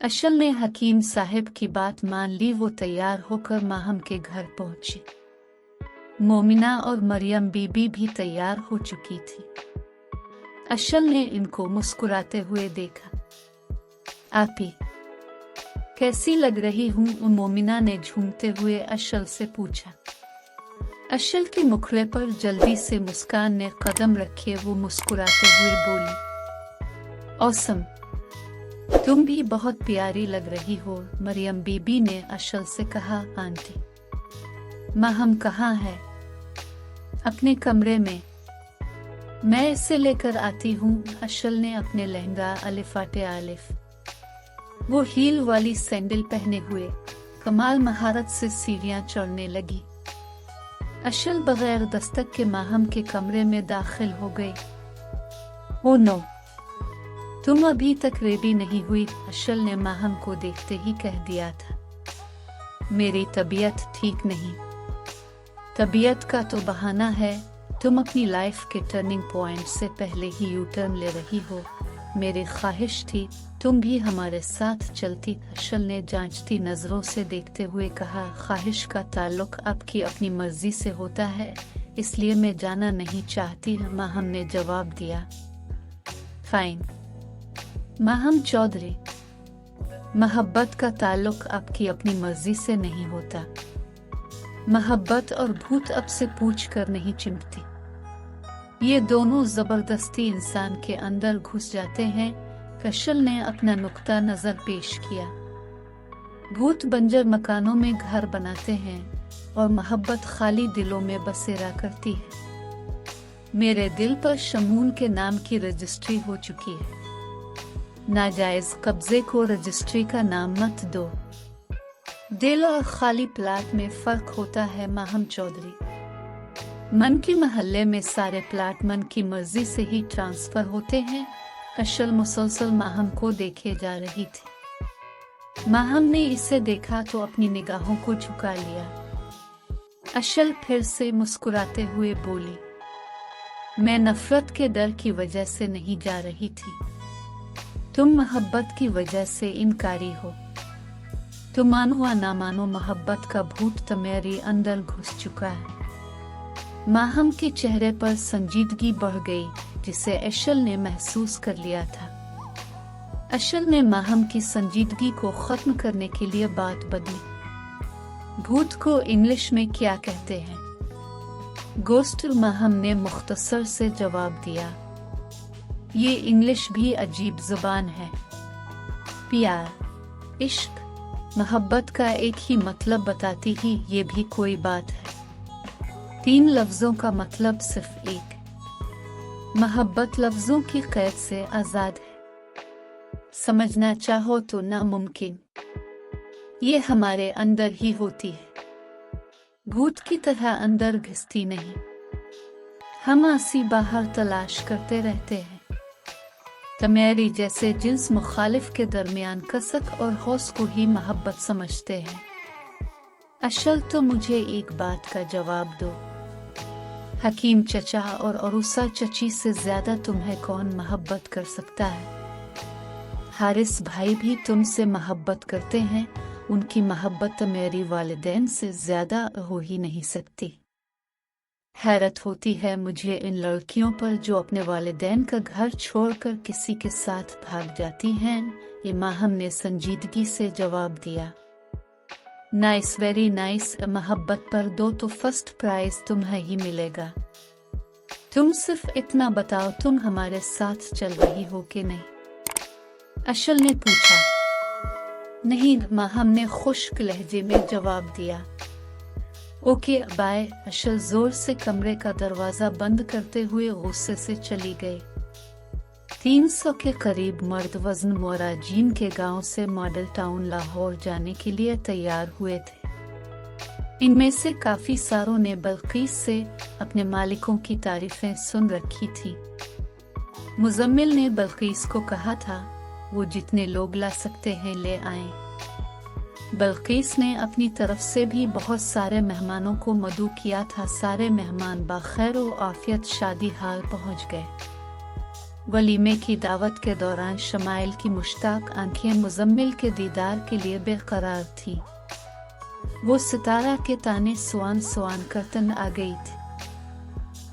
अशल ने हकीम साहब की बात मान ली। वो तैयार होकर माहम के घर पहुंची। मोमिना और मरियम बीबी भी तैयार हो चुकी थी। अशल ने इनको मुस्कुराते हुए देखा। आपी कैसी लग रही हूँ? मोमिना ने झूमते हुए अशल से पूछा। अशल के मुखड़े पर जल्दी से मुस्कान ने कदम रखे। वो मुस्कुराते हुए बोली, औसम, तुम भी बहुत प्यारी लग रही हो। मरियम बीबी ने अशल से कहा। आंटी, माहम कहाँ है? अपने कमरे में, मैं इसे लेकर आती हूँ। अशल ने अपने लहंगा अलिफाटे आलिफ, वो हील वाली सैंडल पहने हुए कमाल महारत से सीढ़ियां चढ़ने लगी। अशल बगैर दस्तक के माहम के कमरे में दाखिल हो गई। ओ नो, तुम अभी तक रेडी नहीं हुई? अशल ने माहम को देखते ही कह दिया था। मेरी तबीयत ठीक नहीं। तबीयत का तो बहाना है। तुम अपनी लाइफ के टर्निंग पॉइंट से पहले ही यू टर्न ले रही हो। मेरी ख्वाहिश थी तुम भी हमारे साथ चलती। अशल ने जांचती नजरों से देखते हुए कहा। ख्वाहिश का ताल्लुक आपकी अपनी मर्जी से होता है, इसलिए मैं जाना नहीं चाहती। माहम ने जवाब दिया। फाइन माहम चौधरी, मोहब्बत का ताल्लुक आपकी अपनी मर्जी से नहीं होता। मोहब्बत और भूत अब से पूछ कर नहीं चिमटती। ये दोनों जबरदस्ती इंसान के अंदर घुस जाते हैं। अशल ने अपना नुक्ता नजर पेश किया। भूत बंजर मकानों में घर बनाते हैं और मोहब्बत खाली दिलों में बसेरा करती है। मेरे दिल पर शमून के नाम की रजिस्ट्री हो चुकी है। नाजायज कब्जे को रजिस्ट्री का नाम मत दो। दिल और खाली प्लाट में फर्क होता है माहम चौधरी। मन के महल्ले में सारे प्लाट मन की मर्जी से ही ट्रांसफर होते हैं। अशल मुसलसल माहम को देखे जा रही थी। माहम ने इसे देखा तो अपनी निगाहों को झुका लिया। अशल फिर से मुस्कुराते हुए बोली, मैं नफरत के डर की वजह से नहीं जा रही थी। तुम मोहब्बत की वजह से इनकारी हो। तुम मानो या ना मानो, मोहब्बत का भूत तुम्हारे अंदर घुस चुका है। माहम के चेहरे पर संजीदगी बढ़ गई, जिसे अशल ने महसूस कर लिया था। अशल ने माहम की संजीदगी को खत्म करने के लिए बात बदली। भूत को इंग्लिश में क्या कहते हैं? गोस्ट। माहम ने मुख्तसर से जवाब दिया। ये इंग्लिश भी अजीब जुबान है। प्यार, इश्क, मोहब्बत का एक ही मतलब बताती ही ये भी कोई बात है। 3 लफ्जों का मतलब सिर्फ एक। मोहब्बत लफ्जों की कैद से आजाद है। समझना चाहो तो नामुमकिन। ये हमारे अंदर ही होती है, भूत की तरह अंदर घिसती नहीं। हम आसी बाहर तलाश करते रहते हैं। तुम्हारी जैसे जिन्स मुखालिफ के दरमियान कसक और हौस को ही मोहब्बत समझते हैं। अशल तो मुझे एक बात का जवाब दो। हकीम चचा और अरूसा चची से ज्यादा तुम्हें कौन मोहब्बत कर सकता है? हारिस भाई भी तुमसे मोहब्बत करते हैं। उनकी मोहब्बत मेरी वालिदैन से ज्यादा हो ही नहीं सकती। हैरत होती है मुझे इन लड़कियों पर जो अपने वालिदैन का घर छोड़कर किसी के साथ भाग जाती हैं। ये माहम ने संजीदगी से जवाब दिया। Nice, very nice. मोहब्बत पर दो तो फर्स्ट प्राइज तुम्हें ही मिलेगा। तुम सिर्फ इतना बताओ, तुम हमारे साथ चल रही हो कि नहीं? अशल ने पूछा। नहीं, माहम ने खुश्क लहजे में जवाब दिया। Okay bye. अशल जोर से कमरे का दरवाजा बंद करते हुए गुस्से से चली गई। 300 के करीब मर्द वजन मोराजीन के गांव से मॉडल टाउन लाहौर जाने के लिए तैयार हुए थे। इनमें से काफी सारों ने बल्कीस से अपने मालिकों की तारीफें सुन रखी थी। मुजम्मिल ने बल्कीस को कहा था वो जितने लोग ला सकते हैं ले आएं। बल्कीस ने अपनी तरफ से भी बहुत सारे मेहमानों को मदऊ किया था। सारे मेहमान बखैर व आफियत शादी हाल पहुंच गए। वलीमे की दावत के दौरान शमाइल की मुश्ताक आंखें मुजम्मिल के दीदार के लिए बेकरार थी। वो सितारा के ताने सुआन सुआन करतन आ गई थी।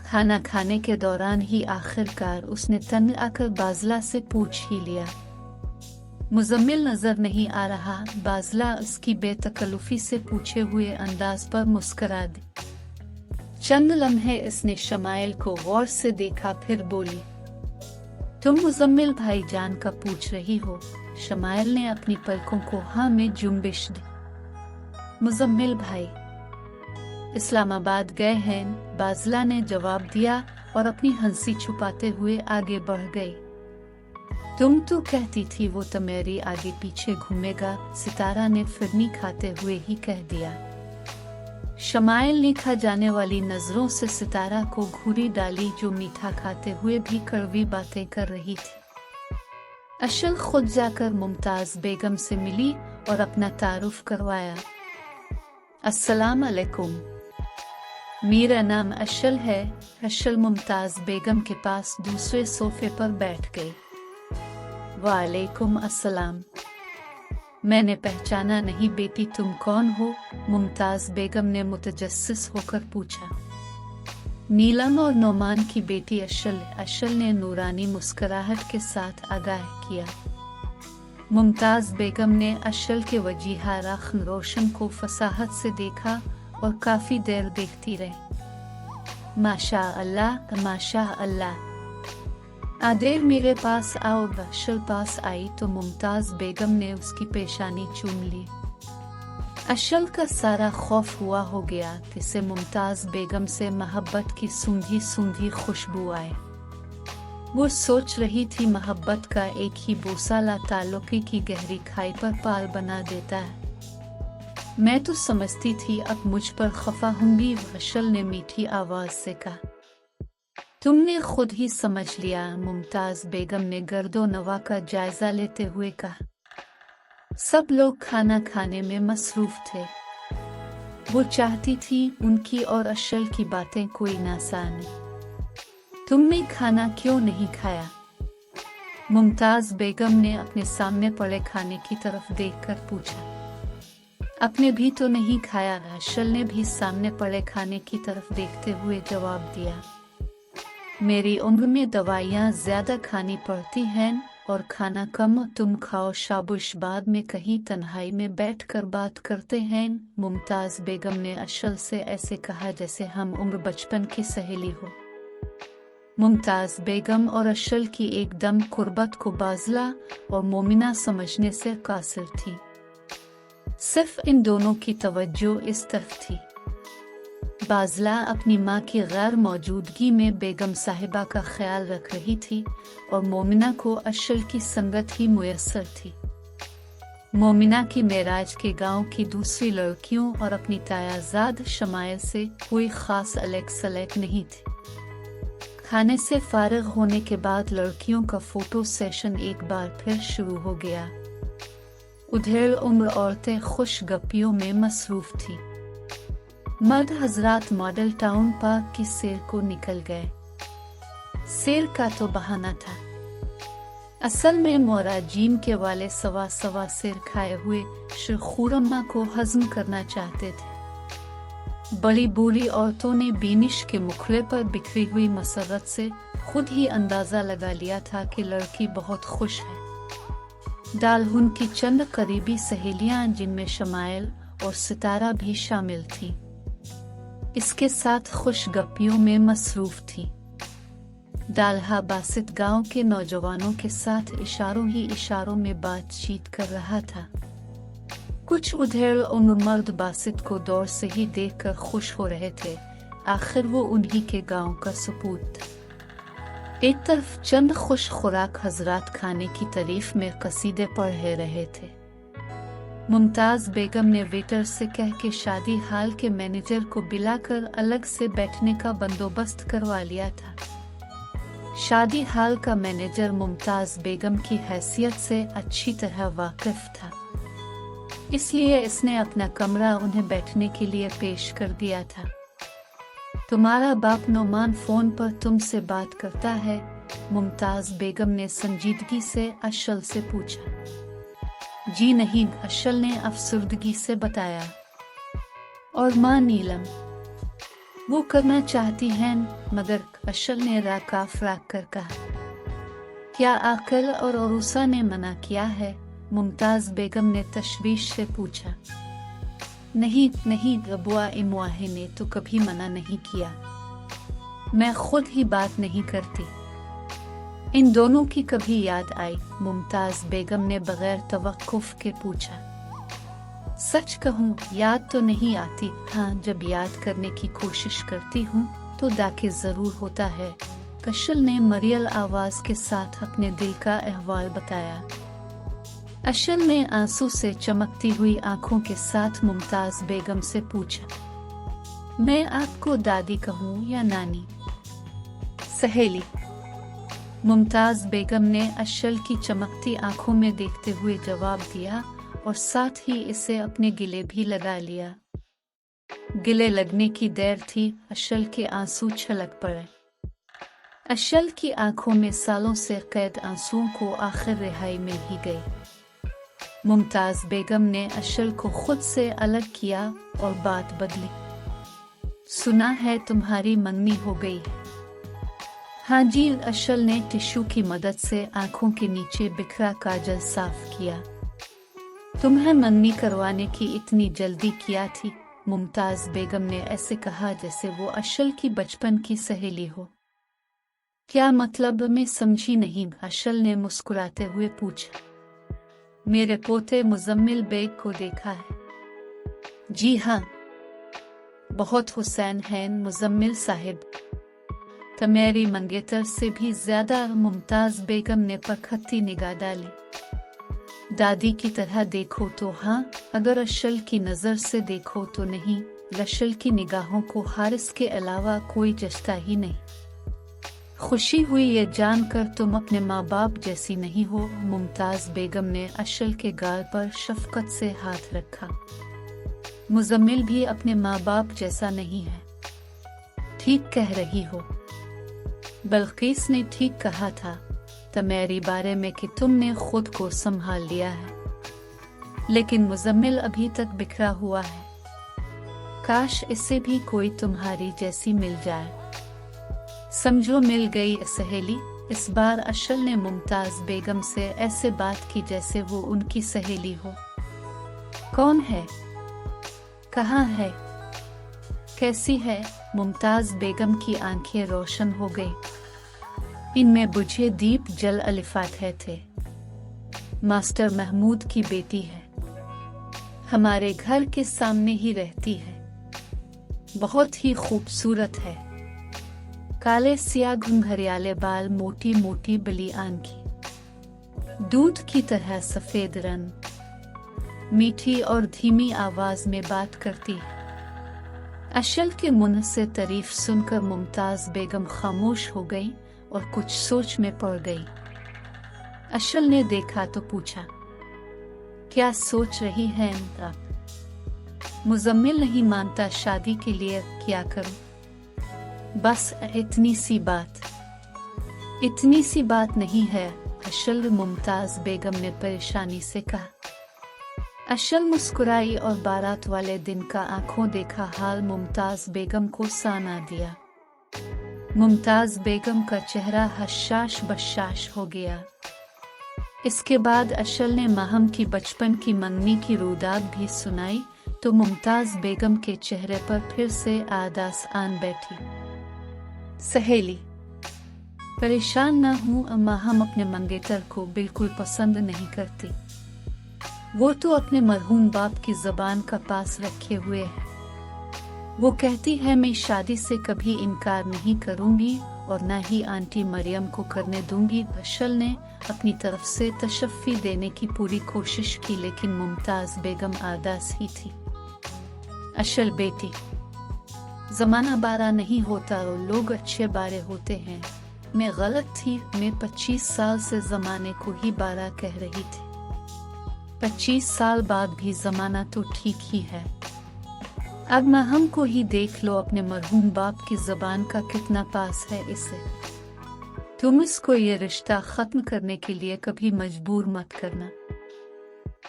खाना खाने के दौरान ही आखिरकार उसने तन आकर बाजला से पूछ ही लिया। मुजम्मिल नजर नहीं आ रहा। बाजला उसकी बेतकल्लुफी से पूछे हुए अंदाज पर मुस्करा दी। चंद लम्हे इसने शमाइल को गौर से देखा, फिर बोली, तुम मुजम्मिल भाईजान का पूछ रही हो? शमाइल ने अपनी पलकों को हाँ में जुम्बिश दी। मुजम्मिल भाई इस्लामाबाद गए हैं, बाजला ने जवाब दिया और अपनी हंसी छुपाते हुए आगे बढ़ गई। तुम तो कहती थी वो तो मेरी आगे पीछे घूमेगा, सितारा ने फिरनी खाते हुए ही कह दिया। शमाइल ने खा जाने वाली नजरों से सितारा को घूरी डाली, जो मीठा खाते हुए भी कड़वी बातें कर रही थी। अशल खुद जाकर मुमताज बेगम से मिली और अपना तारुफ करवाया। अस्सलाम अलैकुम, मेरा नाम अशल है। अशल मुमताज बेगम के पास दूसरे सोफे पर बैठ गई। वालेकुम अस्सलाम। मैंने पहचाना नहीं बेटी, तुम कौन हो? मुमताज बेगम ने मुतजस्सिस होकर पूछा। नीलम और नोमान की बेटी अशल। अशल ने नूरानी मुस्कुराहट के साथ आगाह किया। मुमताज बेगम ने अशल के वजीहा रख्न रोशन को फसाहत से देखा और काफी देर देखती रही। माशा अल्लाह, माशा अल्लाह। आदेर मेरे पास आओ। अशल पास आई तो मुमताज बेगम ने उसकी पेशानी चूम ली। अशल का सारा खौफ हुआ हो गया। जिसे मुमताज बेगम से मोहब्बत की सूंधी सूंधी खुशबू आए। वो सोच रही थी मोहब्बत का एक ही बोसाला ताल्लुकी की गहरी खाई पर पाल बना देता है। मैं तो समझती थी अब मुझ पर खफा होंगी। अशल ने मीठी आवाज से कहा। तुमने खुद ही समझ लिया, मुमताज बेगम ने गर्दो नवा का जायजा लेते हुए कहा। सब लोग खाना खाने में मसरूफ थे। वो चाहती थी उनकी और अशल की बातें कोई ना जाने। तुमने खाना क्यों नहीं खाया? मुमताज बेगम ने अपने सामने पड़े खाने की तरफ देखकर पूछा। अपने भी तो नहीं खाया। अशल ने भी सामने पड़े खाने की तरफ देखते हुए जवाब दिया। मेरी उम्र में दवाइयाँ ज्यादा खानी पड़ती हैं और खाना कम। तुम खाओ शाबुश, बाद में कहीं तन्हाई में बैठकर बात करते हैं। मुमताज बेगम ने अशल से ऐसे कहा जैसे हम उम्र बचपन की सहेली हो। मुमताज बेगम और अशल की एकदम कुर्बत को बाजला और मोमिना समझने से कासिर थी। सिर्फ इन दोनों की तवज्जो इस तरफ थी। बाजला अपनी माँ की गैर मौजूदगी में बेगम साहिबा का ख्याल रख रही थी और मोमिना को अशल की संगत ही मुयस्सर थी। मोमिना की मेराज के गांव की दूसरी लड़कियों और अपनी तायाजाद शमाइल से कोई खास अलग सलग नहीं थी। खाने से फारिग होने के बाद लड़कियों का फोटो सेशन एक बार फिर शुरू हो गया। उधेड़ उम्र औरतें खुश गप्पियों में मसरूफ थी। मर्द हजरात मॉडल टाउन पार्क की सैर को निकल गए। सैर का तो बहाना था, असल में मोराजीम के वाले सवा सवा सैर खाए हुए खुरम्मा को हजम करना चाहते थे। बड़ी बूढ़ी औरतों ने बीनिश के मुखड़े पर बिखरी हुई मसरत से खुद ही अंदाजा लगा लिया था कि लड़की बहुत खुश है। दालहुन की चंद करीबी सहेलियां, जिनमें शमाइल और सितारा भी शामिल थी, इसके साथ खुश गप्पियों में मसरूफ थी। दाल्हा बासित गांव के नौजवानों के साथ इशारों ही इशारों में बातचीत कर रहा था। कुछ उधेड़ उम्र मर्द बासित को दौर से ही देखकर खुश हो रहे थे। आखिर वो उन्हीं के गांव का सपूत था। एक तरफ चंद खुश खुराक हजरात खाने की तारीफ में कसीदे पढ़ रहे थे। मुमताज बेगम ने वेटर से कह के शादी हाल के मैनेजर को बुलाकर अलग से बैठने का बंदोबस्त करवा लिया था। शादी हाल का मैनेजर मुमताज बेगम की हैसियत से अच्छी तरह वाकिफ था, इसलिए इसने अपना कमरा उन्हें बैठने के लिए पेश कर दिया था। तुम्हारा बाप नोमान फोन पर तुमसे बात करता है, मुमताज बेगम ने संजीदगी से अशल से पूछा। जी नहीं, अशल ने अफसुर्दगी से बताया। और माँ नीलम? वो करना चाहती हैं, मगर अशल ने राकाफ राक कर कहा। क्या आकल और अरूसा ने मना किया है? मुमताज बेगम ने तशवीश से पूछा। नहीं नहीं, रबुआ इमुआहे ने तो कभी मना नहीं किया। मैं खुद ही बात नहीं करती। इन दोनों की कभी याद आई? मुमताज बेगम ने बगैर तवक्कुफ के पूछा। सच कहूँ, याद तो नहीं आती। हाँ, जब याद करने की कोशिश करती हूँ तो दाखिल जरूर होता है। अशल ने मरियल आवाज के साथ अपने दिल का अहवाल बताया। अशल ने आंसू से चमकती हुई आंखों के साथ मुमताज बेगम से पूछा। मैं आपको दादी कहूँ या नानी? सहेली, मुमताज बेगम ने अशल की चमकती आंखों में देखते हुए जवाब दिया और साथ ही इसे अपने गिले भी लगा लिया। गिले लगने की देर थी, अशल के आंसू छलक पड़े। अशल की आंखों में सालों से कैद आंसुओं को आखिर रिहाई मिल ही गई। मुमताज बेगम ने अशल को खुद से अलग किया और बात बदली। सुना है तुम्हारी मंगनी हो गई है? हाँ जी, अशल ने टिश्यू की मदद से आंखों के नीचे बिखरा काजल साफ किया। तुम्हें मंगनी करवाने की इतनी जल्दी किया थी? मुमताज बेगम ने ऐसे कहा जैसे वो अशल की बचपन की सहेली हो। क्या मतलब? मैं समझी नहीं, अशल ने मुस्कुराते हुए पूछा। मेरे पोते मुजम्मिल बेग को देखा है? जी हाँ, बहुत हुसैन हैं मुजम्मिल साहिब। तमेरी मंगेतर से भी ज्यादा। मुमताज बेगम ने परखती निगाह डाली। दादी की तरह देखो तो हाँ, अगर अशल की नजर से देखो तो नहीं। अशल की निगाहों को हारिस के अलावा कोई जचता ही नहीं। खुशी हुई ये जानकर तुम अपने माँ बाप जैसी नहीं हो। मुमताज बेगम ने अशल के गाल पर शफकत से हाथ रखा। मुजम्मिल भी अपने माँ बाप जैसा नहीं है। ठीक कह रही हो। बल्कीस ने ठीक कहा था तमेरी बारे में कि तुमने खुद को संभाल लिया है, लेकिन मुजम्मिल अभी तक बिखरा हुआ है। काश इसे भी कोई तुम्हारी जैसी मिल जाए। समझो मिल गई सहेली। इस बार अशल ने मुमताज बेगम से ऐसे बात की जैसे वो उनकी सहेली हो। कौन है? कहाँ है? कैसी है? मुमताज बेगम की आंखें रोशन हो गई। इनमें बुझे दीप जल अलिफात थे। मास्टर महमूद की बेटी है। हमारे घर के सामने ही रहती है। बहुत ही खूबसूरत है। काले सिया घुंघरियाले बाल, मोटी मोटी बली आंखें, दूध की तरह सफेद रंग, मीठी और धीमी आवाज में बात करती है। अशल के मुंह से तारीफ सुनकर मुमताज बेगम खामोश हो गई और कुछ सोच में पड़ गई। अशल ने देखा तो पूछा, क्या सोच रही हैं आप? मुजम्मिल नहीं मानता, शादी के लिए क्या करूं? बस इतनी सी बात। इतनी सी बात नहीं है, अशल, मुमताज बेगम ने परेशानी से कहा। अशल मुस्कुराई और बारात वाले दिन का आंखों देखा हाल मुमताज बेगम को साना दिया। मुमताज बेगम का चेहरा हशाश बशाश हो गया। इसके बाद अशल ने माहम की बचपन की मंगनी की रुदात भी सुनाई तो मुमताज बेगम के चेहरे पर फिर से आदास आन बैठी। सहेली, परेशान न हूँ, माहम अपने मंगेतर को बिल्कुल पसंद नहीं करती। वो तो अपने मरहूम बाप की जबान का पास रखे हुए है। वो कहती है मैं शादी से कभी इनकार नहीं करूंगी और न ही आंटी मरियम को करने दूंगी। अशल ने अपनी तरफ से तशफ़ी देने की पूरी कोशिश की, लेकिन मुमताज बेगम आदास ही थी। अशल बेटी, जमाना बारा नहीं होता और लोग अच्छे बारे होते हैं। मैं गलत थी। मैं 25 साल से जमाने को ही बारा कह रही थी। 25 साल बाद भी जमाना तो ठीक ही है। अब माहम को ही देख लो, अपने मरहूम बाप की जबान का कितना पास है इसे। तुम इसको ये रिश्ता खत्म करने के लिए कभी मजबूर मत करना।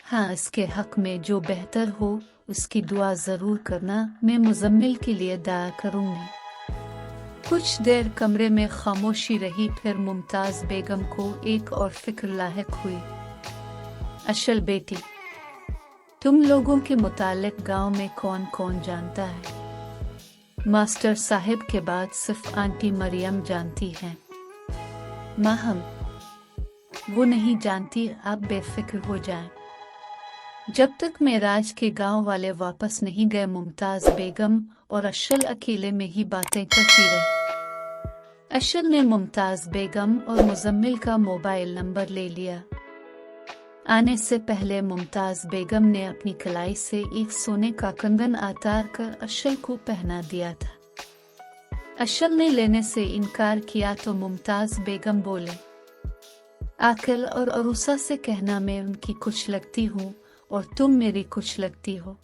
हाँ, इसके हक में जो बेहतर हो उसकी दुआ जरूर करना। मैं मुजम्मिल के लिए दुआ करूंगी। कुछ देर कमरे में खामोशी रही, फिर मुमताज बेगम को एक और फिक्र लाहिक हुई। अशल बेटी, तुम लोगों के मुतालिक गांव में कौन कौन जानता है? मास्टर साहिब के बाद सिर्फ आंटी मरियम जानती हैं। माहम, वो नहीं जानती, आप बेफिक्र हो जाएं। जब तक मेराज के गांव वाले वापस नहीं गए, मुमताज बेगम और अशल अकेले में ही बातें करती रही। अशल ने मुमताज बेगम और मुजम्मिल का मोबाइल नंबर ले लिया। आने से पहले मुमताज बेगम ने अपनी कलाई से एक सोने का कंगन उतार कर अशल को पहना दिया था। अशल ने लेने से इनकार किया तो मुमताज बेगम बोले, आकिल और अरूसा से कहना मैं उनकी कुछ लगती हूँ और तुम मेरी कुछ लगती हो।